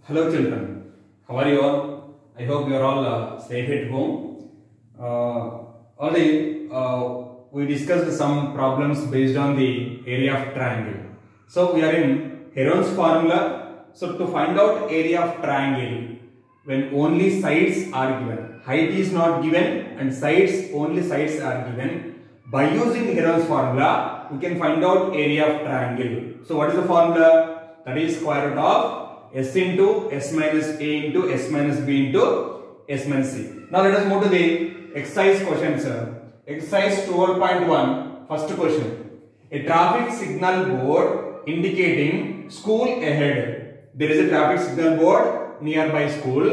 Hello children, how are you all? I hope you are all safe at home. Already we discussed some problems based on the area of triangle. So we are in Heron's formula. So to find out area of triangle, when only sides are given, height is not given and only sides are given, by using Heron's formula, we can find out area of triangle. So what is the formula? That is square root of S into S minus A into S minus B into S minus C. Now let us move to the exercise questions. Exercise 12.1, first question. A traffic signal board indicating school ahead. There is a traffic signal board nearby school.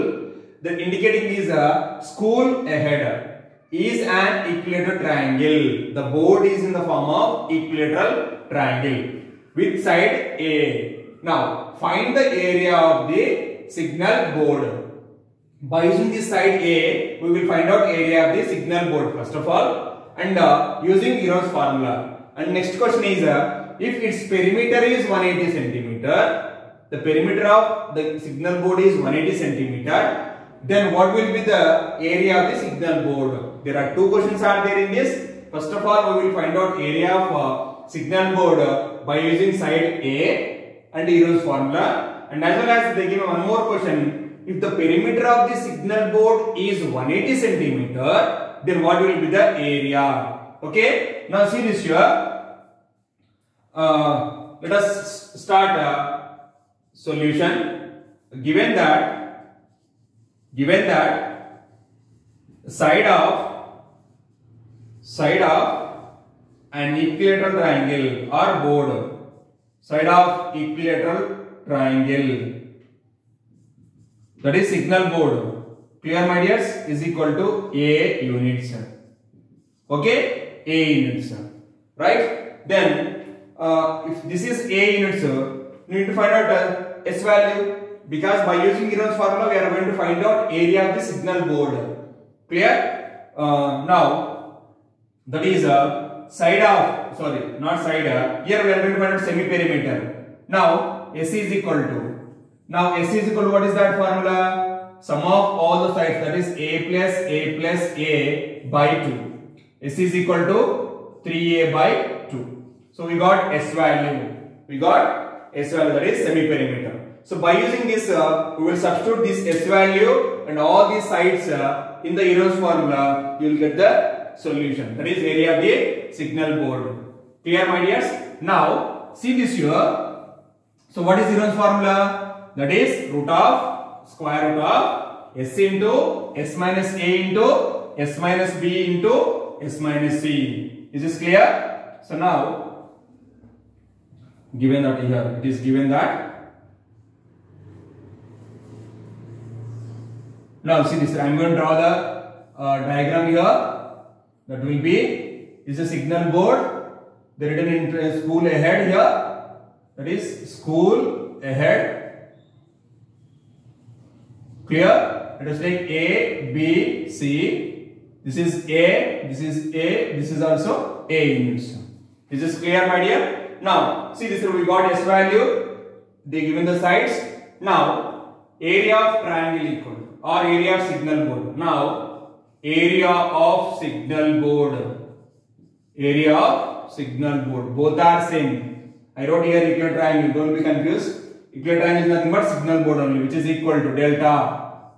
The indicating is a school ahead is an equilateral triangle. The board is in the form of equilateral triangle with side A. Now find the area of the signal board. By using this side A, we will find out area of the signal board first of all, and using Heron's formula. And next question is if its perimeter is 180 centimeter, the perimeter of the signal board is 180 centimeter, then what will be the area of the signal board? There are two questions are there in this. First of all, we will find out area of signal board by using side A and Heron's formula, and as well as they give one more question. If the perimeter of the signal board is 180 centimeter, then what will be the area? Okay. Now see this here. Let us start a solution. Given that side of an equilateral triangle or board. Side of equilateral triangle, that is signal board, clear my dears, is equal to A units. Okay, A units, right? Then if this is A units, we need to find out S value, because by using Heron's formula we are going to find out area of the signal board. Clear? Now that is side of, sorry, not side, here we are going to find out semi-perimeter. Now S is equal to, what is that formula? Sum of all the sides, that is A plus A by 2. S is equal to 3A by 2. So we got S value. That is semi-perimeter. So by using this, we will substitute this S value and all these sides in the Heron's formula. You will get the solution. That is area of the signal board. Clear my dears? Now see this here. So what is Heron's formula? That is square root of S into S minus A into S minus B into S minus C. Is this clear? So now, given that here, it is given that. Now see this, I am going to draw the diagram here. That will be, is a signal board. They written in school ahead here. That is school ahead. Clear? Let us take A, B, C. This is A, this is A, this is also A units. Is this clear, my dear? Now, see this, we got S value. They given the sides. Now, area of triangle equal or area of signal board. Now, area of signal board. Both are same. I wrote here equilateral triangle. Don't be confused. Equilateral triangle is nothing but signal board only, which is equal to delta.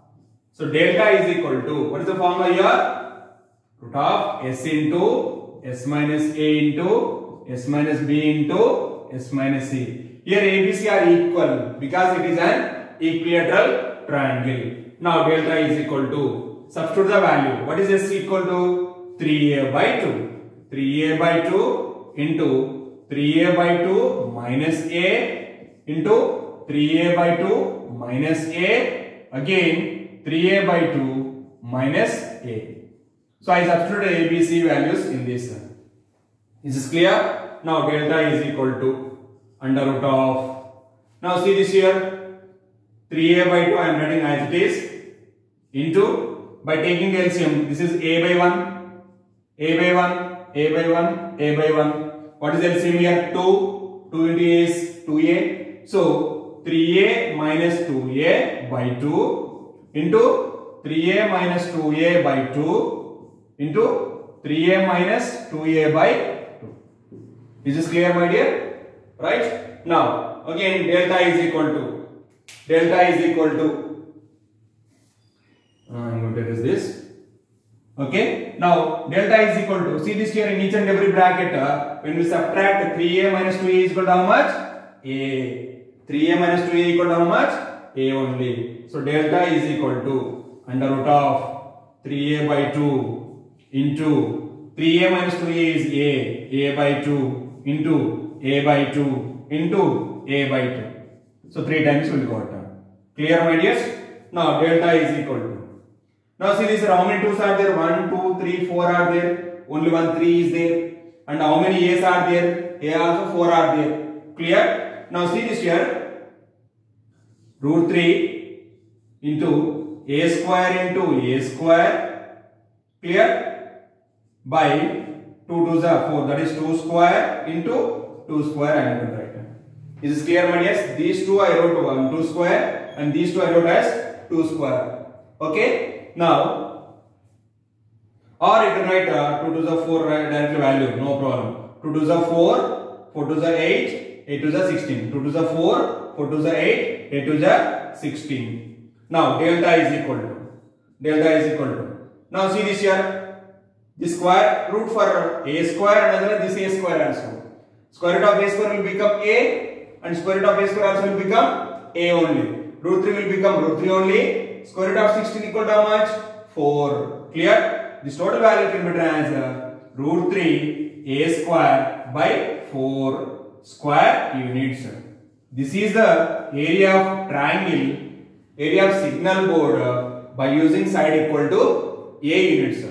So delta is equal to, what is the formula here? Root of S into S minus A into S minus B into S minus C. Here A, B, C are equal because it is an equilateral triangle. Now delta is equal to, substitute the value. What is S equal to? 3A by 2. 3A by 2 into 3A by 2 minus A into 3A by 2 minus A, again 3A by 2 minus A. So I substituted A, B, C values in this. Is this clear? Now delta is equal to under root of, now see this here, 3A by 2 I am writing as it is, into, by taking the LCM, this is A by 1, A by 1, A by 1, A by 1. What is LCM here? 2. 2 into A is 2A. So 3a minus 2a by 2 into 3a minus 2a by 2 into 3a minus 2a by 2. Is this clear, my dear? Right? Now, again, delta is equal to I'm going to erase this. Okay, now delta is equal to, see this here in each and every bracket, when we subtract 3a minus 2a is equal to how much? A. 3a minus 2a equal to how much? A only. So delta is equal to under root of 3a by 2 into 3a minus 2a is a by 2 into a by 2 into a by 2. So 3 times we got. Clear, my dears? Now delta is equal to. Now see this, how many 2's are there? 1, 2, 3, 4 are there. Only 1 3 is there. And how many a's are there? A also 4 are there. Clear? Now see this here. Root 3 into a square into a square. Clear? By 2 2's are 4. That is 2 square into 2 square I am going to write. Is this clear, my dears? These two I wrote 2 square and these two I wrote as 2 square. Okay? Now, or you can write 2 to the 4 directly value, no problem. 2 to the 4, 4 to the 8, 8 to the 16. 2 to the 4, 4 to the 8, 8 to the 16. Now, delta is equal to. Now, see this here. This square root for a square and another this a square also. Square root of a square will become a and square root of a square also will become a only. Root 3 will become root 3 only. Square root of 16 equal to how much? 4. Clear? This total value can be written as root 3 a square by 4 square units. This is the area of triangle, area of signal board by using side equal to a units.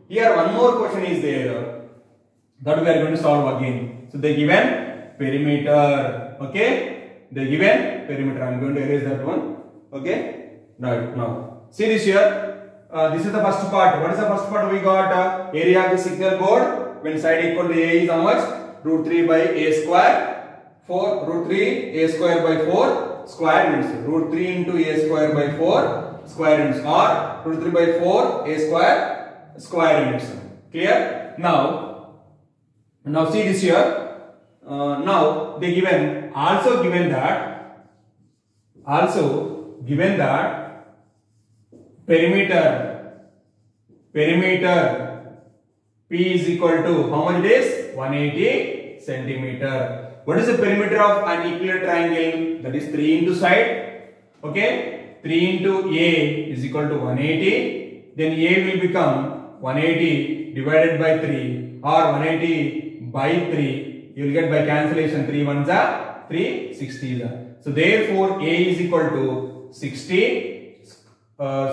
Here one more question is there that we are going to solve again. So they given perimeter. Okay? They given perimeter. I am going to erase that one. Okay? Right, now see this here. This is the first part. What is the first part? We got area of the signal board when side equal to a is how much? Root 3 by a square. 4 root 3 a square by 4 square units. Root 3 into a square by 4 square units, or root 3 by 4 a square units. Clear? Now see this here. Now they given given that perimeter P is equal to how much it is? 180 centimeter. What is the perimeter of an equilateral triangle? That is 3 into side. Okay, 3 into A is equal to 180. Then A will become 180 divided by 3 or 180 by 3. You will get by cancellation 3 ones are 3 60s. So therefore A is equal to 60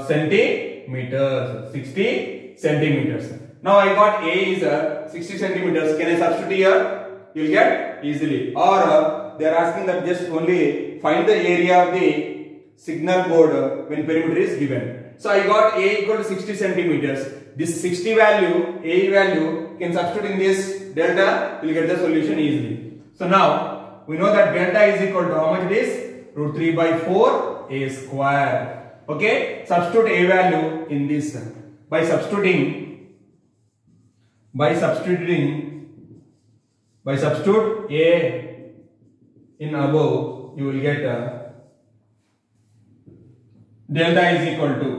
centimeters. 60 centimeters. Now I got A is 60 centimeters. Can I substitute here? You will get easily. Or they are asking that just only find the area of the signal board when perimeter is given. So I got A equal to 60 centimeters. This 60 value, A value, can substitute in this delta. You will get the solution easily. So now we know that delta is equal to how much it is? Root 3 by 4 A square. Okay, substitute A value in this. By substitute A in above, you will get delta is equal to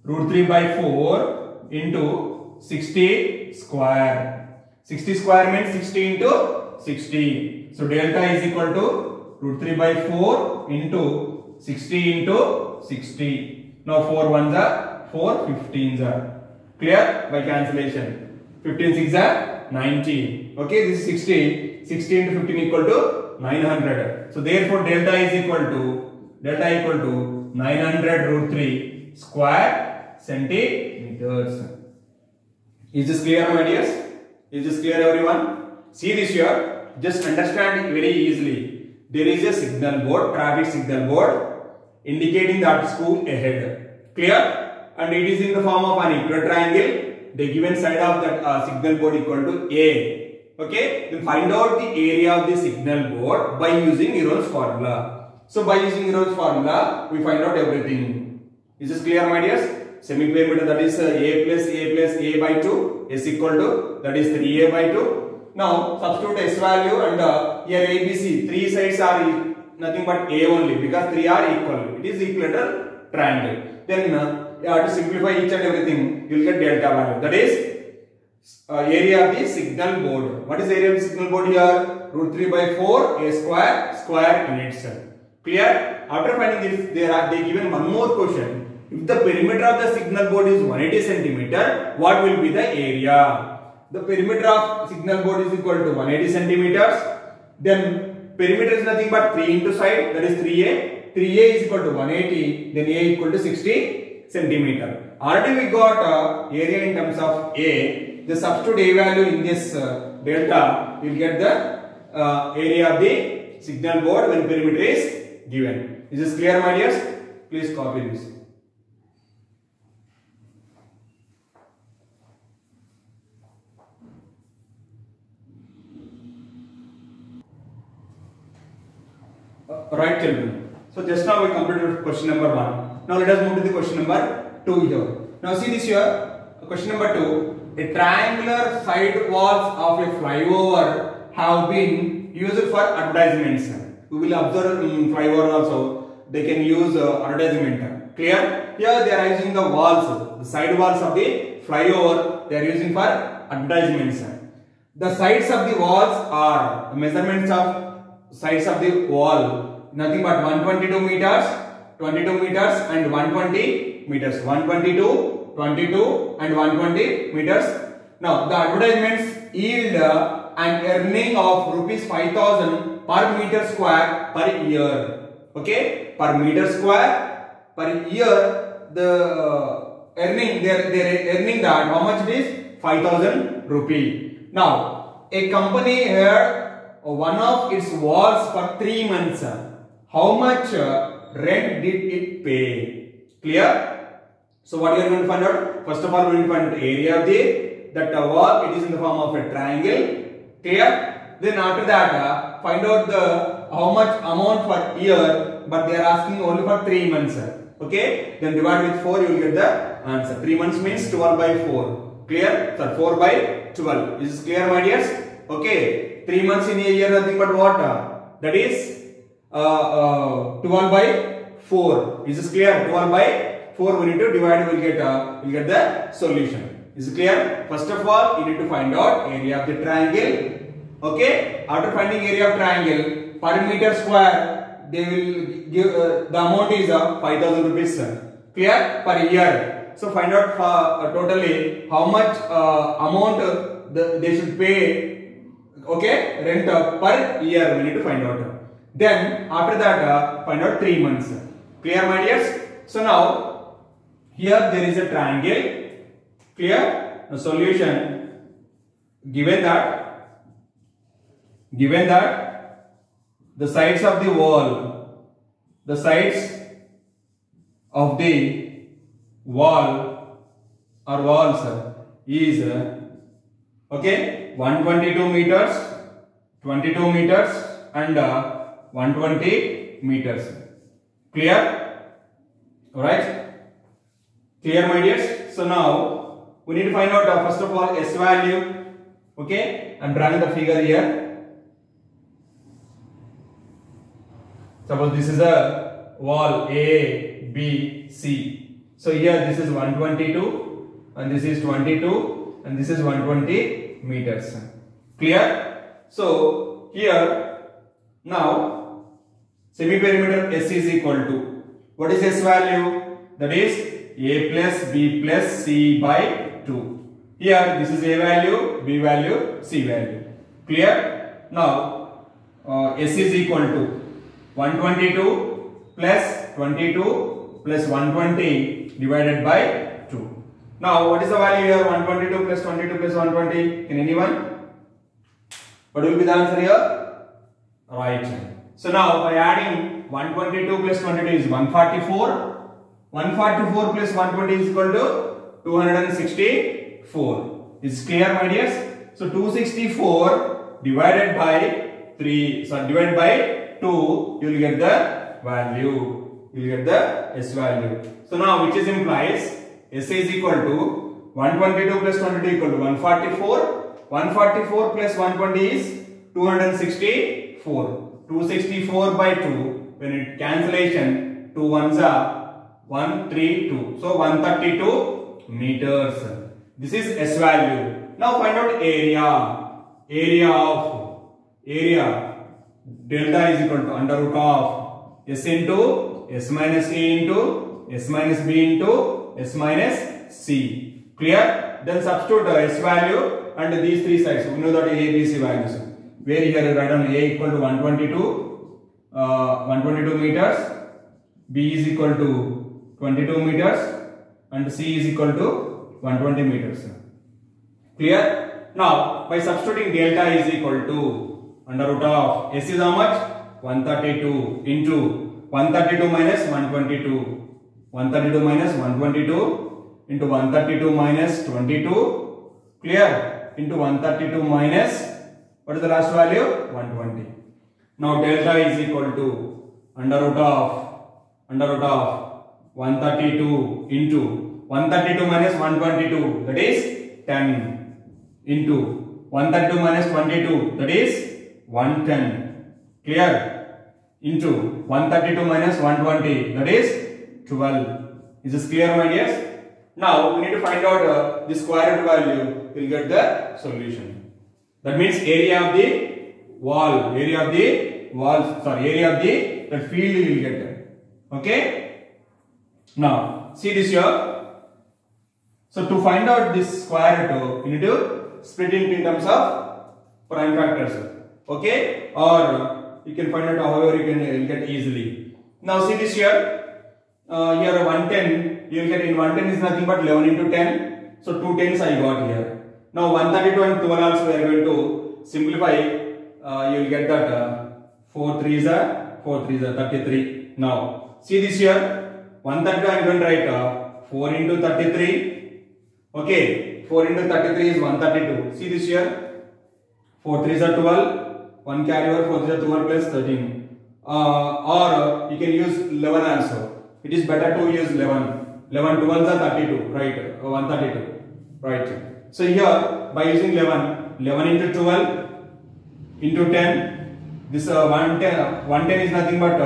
root 3 by 4 into 60 square. 60 square means 60 into 60. So delta is equal to root 3 by 4 into 60 into 60. Now 4 ones are 4 15s are. Clear? By cancellation. 15 6 are 90. Okay, this is 60. 60 into 15 equal to 900. So therefore delta is equal to 900 root 3 square centimeters. Is this clear, my dears? Is this clear, everyone? See this here. Just understand it very easily. There is a signal board, traffic signal board, indicating that school ahead. Clear? And it is in the form of an equilateral triangle. The given side of that signal board equal to A. Okay? Then find out the area of the signal board by using Heron's formula. So by using Heron's formula, we find out everything. Is this clear, my dears? Semi-perimeter, that is a plus a by 2 is equal to, that is 3a by 2. Now substitute s value and here ABC, three sides are nothing but a only because 3 are equal. It is equilateral triangle. Then you have to simplify each and everything. You will get delta value. That is area of the signal board. What is the area of the signal board here? Root 3 by 4 a square units. Clear? After finding this, they given one more question. If the perimeter of the signal board is 180 centimeter, what will be the area? The perimeter of signal board is equal to 180 centimeters. Then perimeter is nothing but 3 into side, that is 3a. 3a is equal to 180, then a equal to 60 centimeter. Already we got area in terms of a. The substitute a value in this delta, you will get the area of the signal board when perimeter is given. Is this clear, my dears? Please copy this. Right, children. So just now we completed question number 1. Now let us move to the question number 2 here. Now see this here. Question number 2. A triangular side walls of a flyover have been used for advertisements. We will observe flyover also. They can use advertisement. Clear? Here they are using the walls, the side walls of the flyover. They are using for advertisements. The sides of the walls are measurements of sides of the wall. Nothing but 122 meters, 22 meters and 120 meters. 122, 22 and 120 meters. Now the advertisements yield an earning of rupees 5,000 per meter square per year. Okay, per meter square per year the earning, they are earning that. How much it is? 5,000 rupee. Now a company had one of its walls for 3 months. How much rent did it pay? Clear? So what you are going to find out? First of all, we will find the area of that wall. It is in the form of a triangle. Clear? Then after that, find out the how much amount per year. But they are asking only for 3 months. Okay? Then divide with 4, you will get the answer. 3 months means 12 by 4. Clear? So 4 by 12. Is this clear, my dears? Okay. 3 months in a year, nothing but what? That is 12 by 4. Is this clear? 12 by 4 we need to divide, we will get the solution. Is it clear? First of all, you need to find out area of the triangle. Okay? After finding area of triangle, per meter square, they will give the amount is 5,000 rupees. Clear? Per year. So find out totally how much amount they should pay. Okay? Rent per year we need to find out. Then after that find out 3 months. Clear, my dears? So now here there is a triangle. Clear? The solution, given that the sides of the wall, or walls is okay 122 meters, 22 meters and 120 meters. Clear? Alright? Clear, my dears? So now we need to find out first of all S value. Okay? I am drawing the figure here. Suppose this is a wall A, B, C. So here this is 122 and this is 22 and this is 120 meters. Clear? So here now semi-perimeter S is equal to, what is S value? That is A plus B plus C by 2. Here this is A value, B value, C value. Clear? Now S is equal to 122 plus 22 plus 120 divided by 2. Now what is the value here? 122 plus 22 plus 120. Can anyone? What will be the answer here? Right. So now by adding 122 plus 22 is 144. 144 plus 120 is equal to 264. Is clear, my dears? So 264 divided by 3, so divided by 2, you will get the value. You will get the S value. So now which is implies S is equal to 122 plus 22 equal to 144. 144 plus 120 is 264. 264 by 2. When it cancellation, 2 ones are 132. So 132 meters. This is S value. Now find out area. Area delta is equal to under root of S into S minus A into S minus B into S minus C. Clear? Then substitute S value and these three sides. We know that A, B, C values. Where here you write down A equal to 122 meters, B is equal to 22 meters and C is equal to 120 meters. Clear? Now by substituting delta is equal to under root of S is how much? 132 into 132 minus 122. 132 minus 122 into 132 minus 22. Clear? Into 132 minus, what is the last value? 120. Now delta is equal to under root of 132 into 132 minus 122, that is 10, into 132 minus 22, that is 110. Clear? Into 132 minus 120, that is 12. Is this clear, my dears? Now we need to find out the square root value. We will get the solution. That means area of the wall, area of the field you will get. Okay? Now see this here. So to find out this square root, you need to split it in terms of prime factors. Okay? Or you can find out however you can get easily. Now see this here. Here 110, you will get in 110 is nothing but 11 into 10. So 2 tens I got here. Now 132 and 12 also we are going to simplify. You will get that 4 3s are 33. Now see this here. 132 I am going to write 4 into 33. Okay, 4 into 33 is 132. See this here. 4 3s are 12. 1 carry over, 4 3s are 12 plus 13. Or you can use 11 also. It is better to use 11. 11 12s are 32, right? 132, right? So here by using 11 into 12 into 10. This 110 is nothing but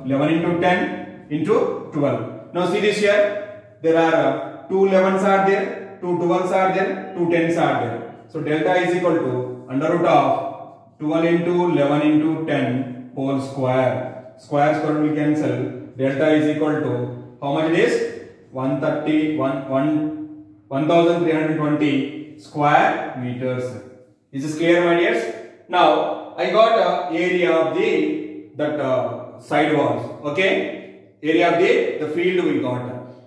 11 into 10 into 12. Now see this here. There are 2 11s are there, 2 12s are there, 2 10s are there. So delta is equal to under root of 12 into 11 into 10 whole square. Square will cancel. Delta is equal to how much it is? 1320 square meters. Is this clear, my dears? Now I got area of that side walls. Okay, area of the field we got.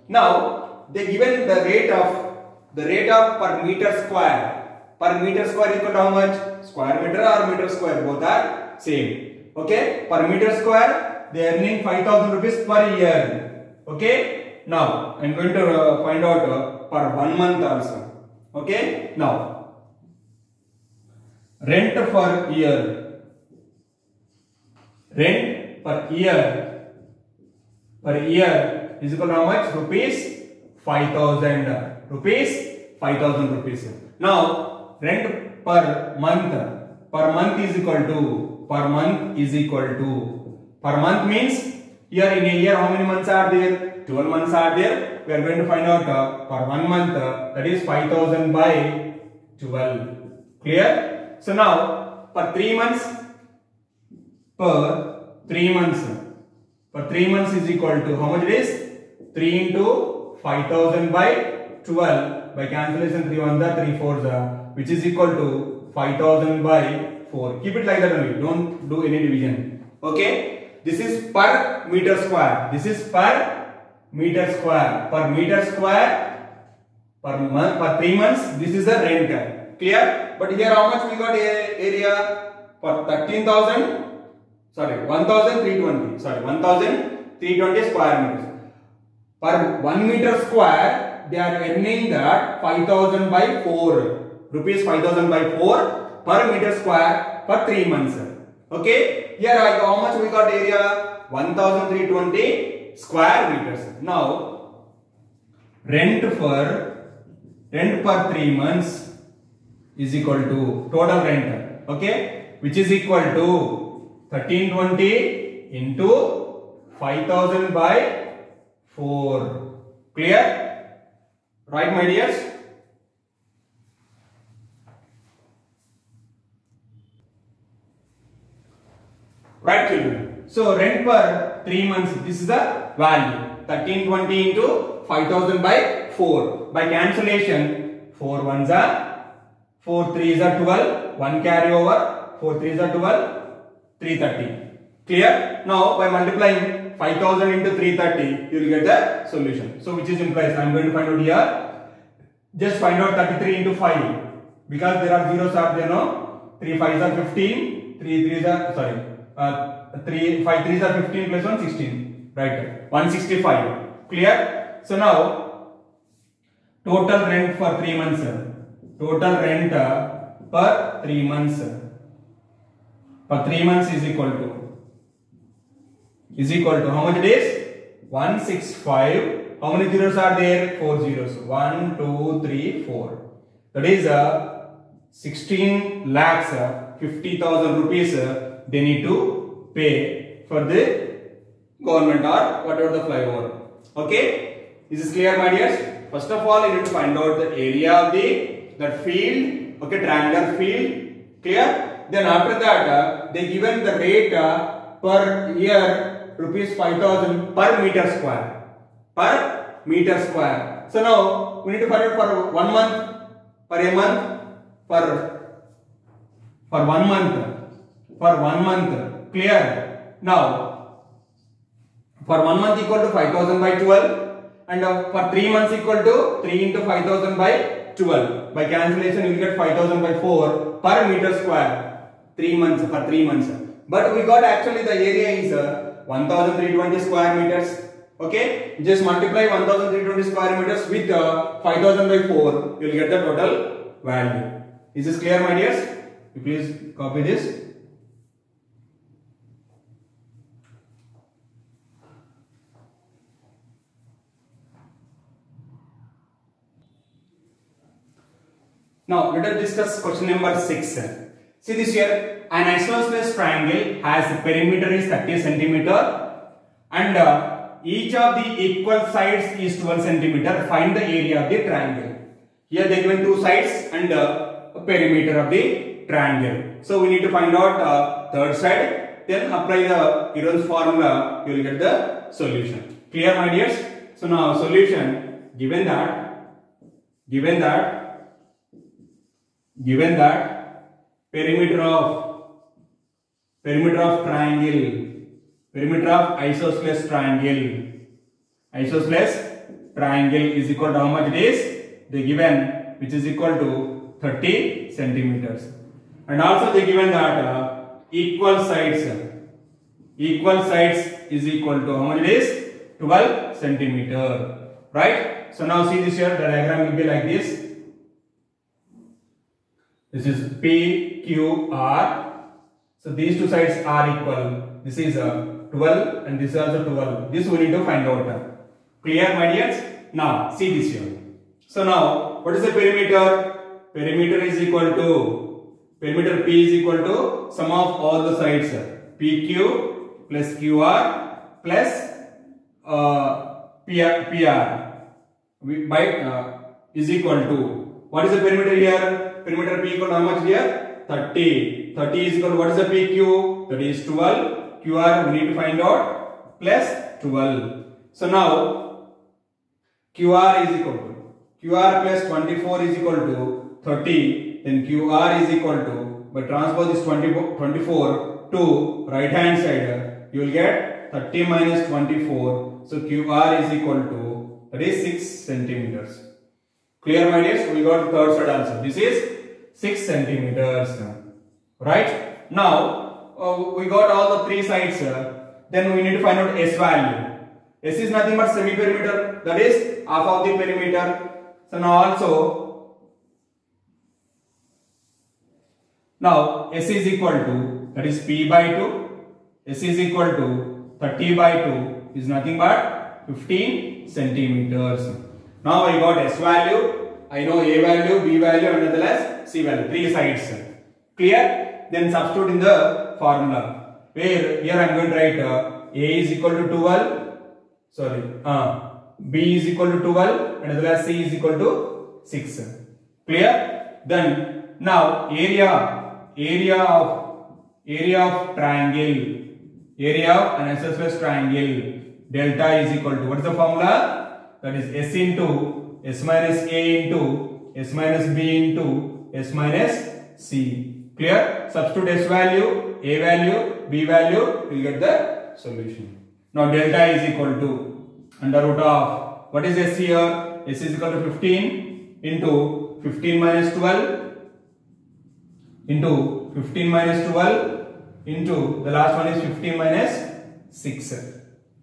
Now they given the rate of per meter square. Per meter square equal to how much? Square meter or meter square, both are same. Okay, per meter square they are earning 5,000 rupees per year. Okay, now I am going to find out per 1 month also. Okay, now rent per year. Rent per year is equal to how much? Rupees 5,000. Rupees 5,000 rupees. Now rent per month is equal to per month means here in a year how many months are there? 12 months are there. We are going to find out per 1 month, that is 5,000 by 12. Clear? So now per 3 months is equal to how much it is? 3 into 5,000 by 12. By cancellation 3 1s are 3 4s are, which is equal to 5,000 by 4. Keep it like that only. Don't do any division. Okay. This is per meter square. This is per meter square. Per meter square per month, per 3 months. This is the rent. Clear? But here how much we got area? For 13,000. Sorry, 1,320. Sorry, 1,320 square meters. Per 1 meter square, they are earning that 5,000 by 4. Rupees 5,000 by 4 per meter square per 3 months. Okay, here how much we got area? 1320 square meters. Now, rent per 3 months is equal to total rent, okay, which is equal to 1320 into 5000 by 4. Clear? Right, my dears? Right, children? So, rent per 3 months, this is the value. 1320 into 5000 by 4. By cancellation, 4 ones are 4 3s are 12, 1 carry over, 4 3s are 12, 330. Clear? Now, by multiplying 5000 into 330, you will get the solution. So, which is implies, I am going to find out here. Just find out 33 into 5. Because there are zeros are there, no? 3 5s are 15, 3 3s are, sorry. 3 5 3s are 15 plus 1 16, right? 165. Clear? So now total rent for 3 months, total rent per 3 months is equal to how much it is? 165. How many zeros are there? 4 zeros. 1 2 3 4. That is 16 lakhs 50,000 rupees they need to pay for the government or whatever the flyover. Okay, this is clear, my dears. First of all, you need to find out the area of that field. Okay, triangular field. Clear. Then after that, they given the rate per year rupees 5,000 per meter square. Per meter square. So now we need to find out for 1 month, for a month, for 1 month. For 1 month, clear? Now, for 1 month equal to 5000 by 12 and for 3 months equal to 3 into 5000 by 12. By cancellation, you will get 5000 by 4 per meter square. 3 months, for 3 months. But we got actually the area is 1320 square meters. Okay, just multiply 1320 square meters with 5000 by 4, you will get the total value. Is this clear, my dears? You please copy this. Now, let us discuss question number 6. See this here, an isosceles triangle has a perimeter is 30 centimeter and each of the equal sides is 12 centimeter. Find the area of the triangle. Here they given two sides and a perimeter of the triangle. So, we need to find out third side, then apply the Heron's formula, you will get the solution. Clear, my dears? So, now solution, given that perimeter of triangle, perimeter of isosceles triangle is equal to how much it is? They given, which is equal to 30 centimeters. And also they given that equal sides is equal to how much it is? 12 centimeter. Right? So now see this here, the diagram will be like this. This is P, Q, R. So these two sides are equal. This is 12 and this is also 12. This we need to find out. Clear, my dears? Now see this here. So now what is the perimeter? Perimeter is equal to, perimeter P is equal to sum of all the sides. PQ plus QR plus PR is equal to, what is the perimeter here? Perimeter P equal to how much here? 30. 30 is equal to what is the PQ? That is 12. QR we need to find out plus 12. So now QR is equal to, QR plus 24 is equal to 30. Then QR is equal to, by transpose this 24 to right hand side, you will get 30 minus 24. So QR is equal to, that is 6 centimeters. Clear, my dears? We got the third side answer. This is 6 centimeters. Right? Now, we got all the three sides. Then we need to find out S value. S is nothing but semi-perimeter. That is half of the perimeter. So now also, now S is equal to that is P by 2. S is equal to 30 by 2 is nothing but 15 centimeters. Now I got S value, I know A value, B value and as well as C value, 3 sides. Clear? Then substitute in the formula. Where here I am going to write A is equal to 12, sorry, B is equal to 12 and as well as C is equal to 6. Clear? Then now area of triangle, area of an isosceles triangle, delta is equal to, what is the formula? That is S into S minus A into S minus B into S minus C. Clear? Substitute S value, A value, B value, we will get the solution. Now delta is equal to under root of, what is S here? S is equal to 15 into 15 minus 12 into 15 minus 12 into the last one is 15 minus 6.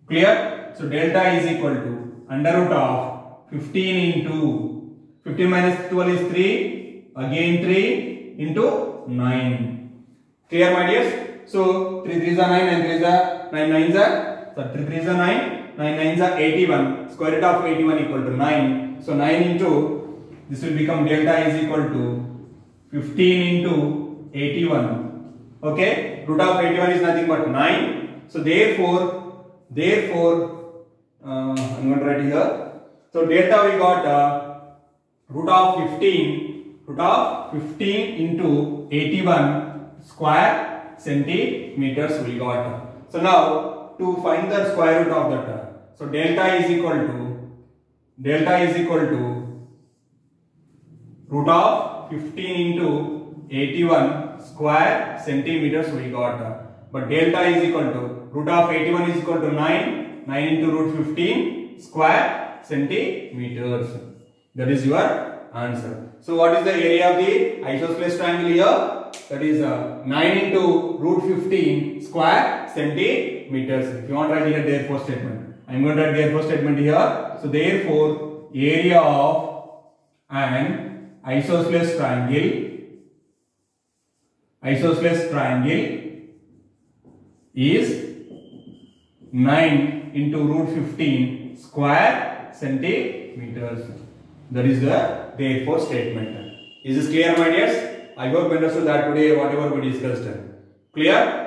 Clear? So delta is equal to under root of 15 into 15 minus 12 is 3, again 3 into 9. Clear my dears? So 3 3s are 9 and 3s are 9 9s are, so 3 3s are 9, 9 9s are 81, square root of 81 equal to 9. So 9 into, this will become delta is equal to 15 into 81. Okay, root of 81 is nothing but 9. So therefore I'm going to write here. So delta we got root of 15 into 81 square centimeters we got. So now to find the square root of that, so delta is equal to root of 15 into 81 square centimeters we got. But delta is equal to root of 81 is equal to 9 into root 15 square centimeters. That is your answer. So what is the area of the isosceles triangle here? That is 9 into root 15 square centimeters. If you want to write here therefore statement, I am going to write therefore statement here. So therefore area of an isosceles triangle is 9 into root 15 square centimeters. That is the therefore statement. Is this clear my dears? I hope you understood that today whatever we discussed. Clear?